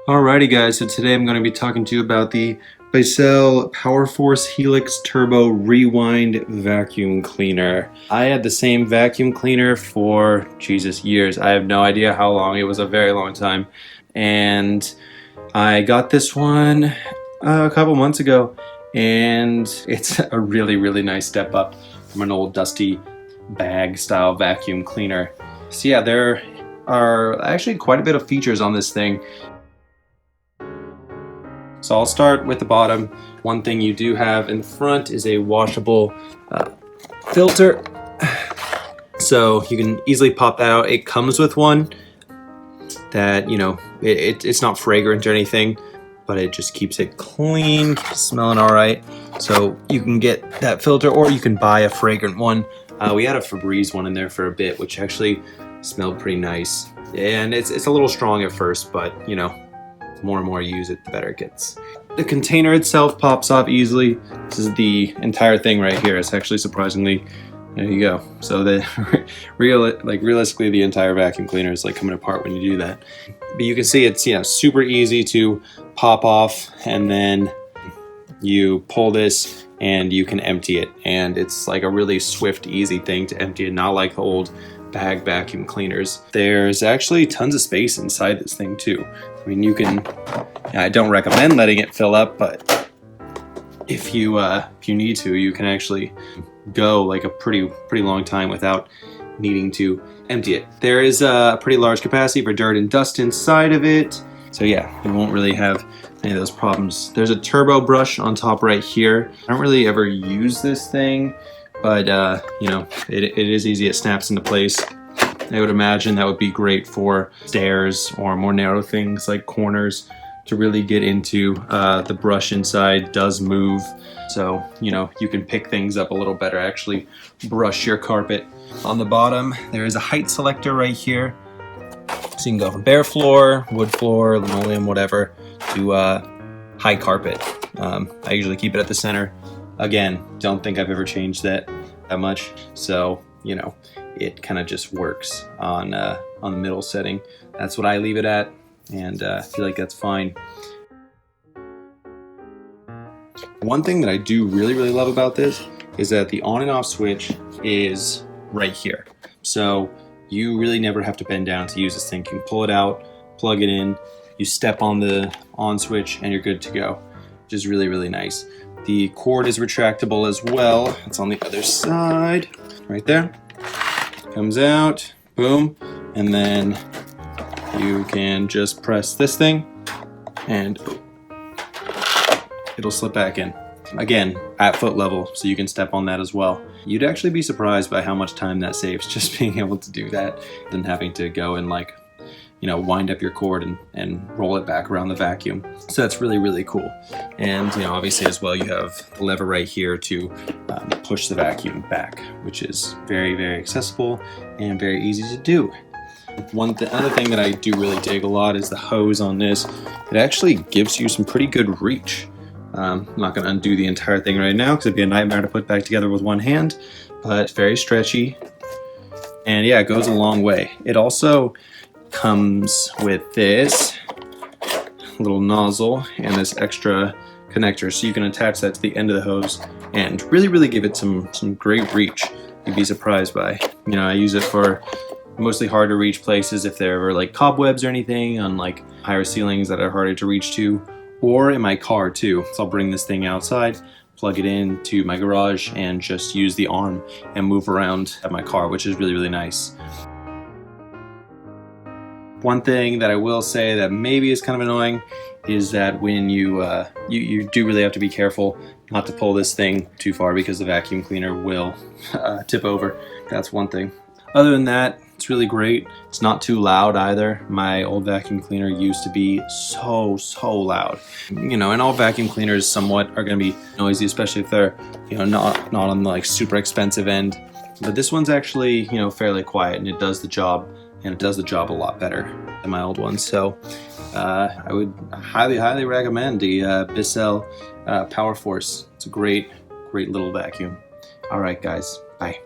Alrighty guys, so today I'm going to be talking to you about the Bissell PowerForce Helix Turbo Rewind Vacuum Cleaner. I had the same vacuum cleaner for, Jesus, years. I have no idea how long. It was a very long time. And I got this one a couple months ago, and it's a really nice step up from an old dusty bag style vacuum cleaner. So yeah, there are actually quite a bit of features on this thing. So I'll start with the bottom. One thing you do have in the front is a washable filter. So you can easily pop that out. It comes with one that, you know, it's not fragrant or anything, but it just keeps it clean, smelling all right. So you can get that filter, or you can buy a fragrant one. We had a Febreze one in there for a bit, which actually smelled pretty nice. And it's a little strong at first, but you know, the more and more you use it, the better it gets. The container itself pops off easily. This is the entire thing right here. It's actually surprisingly, there you go. So realistically, the entire vacuum cleaner is like coming apart when you do that. But you can see it's, you know, super easy to pop off, and then you pull this and you can empty it. And it's like a really swift, easy thing to empty it, not like the old bag vacuum cleaners. There's actually tons of space inside this thing too. I mean, you can, I don't recommend letting it fill up, but if you need to, you can actually go like a pretty long time without needing to empty it. There is a pretty large capacity for dirt and dust inside of it. So yeah, you won't really have any of those problems. There's a turbo brush on top right here. I don't really ever use this thing, but you know, it is easy. It snaps into place. I would imagine that would be great for stairs or more narrow things like corners to really get into. The brush inside does move, so you know, you can pick things up a little better, actually brush your carpet. On the bottom, there is a height selector right here. So you can go from bare floor, wood floor, linoleum, whatever, to high carpet. I usually keep it at the center. Again, don't think I've ever changed that much. So, you know, it kind of just works on the middle setting. That's what I leave it at, and I feel like that's fine. One thing that I do really love about this is that the on and off switch is right here. So you really never have to bend down to use this thing. You can pull it out, plug it in, you step on the on switch, and you're good to go, which is really nice. The cord is retractable as well. It's on the other side, right there. Comes out, boom, and then you can just press this thing, and it'll slip back in. Again, at foot level, so you can step on that as well. You'd actually be surprised by how much time that saves, just being able to do that, than having to go and, like, you know, wind up your cord and roll it back around the vacuum. So that's really cool. And, you know, obviously as well, you have the lever right here to push the vacuum back, which is very accessible and very easy to do. Other thing that I do really dig a lot is the hose on this. It actually gives you some pretty good reach. I'm not going to undo the entire thing right now because it'd be a nightmare to put back together with one hand, but it's very stretchy. And yeah, it goes a long way. It also comes with this little nozzle and this extra connector, so you can attach that to the end of the hose and really give it some great reach. You'd be surprised by, you know, I use it for mostly hard to reach places if there were like cobwebs or anything on like higher ceilings that are harder to reach to, or in my car too. So I'll bring this thing outside, plug it into my garage, and just use the arm and move around at my car, which is really nice. One thing that I will say that maybe is kind of annoying is that when you do really have to be careful not to pull this thing too far, because the vacuum cleaner will tip over. That's one thing. Other than that, it's really great. It's not too loud either. My old vacuum cleaner used to be so loud. You know, and all vacuum cleaners somewhat are going to be noisy, especially if they're, you know, not on the like super expensive end. But this one's actually, you know, fairly quiet, and it does the job. And it does the job a lot better than my old one. So I would highly recommend the Bissell PowerForce. It's a great little vacuum. All right, guys, bye.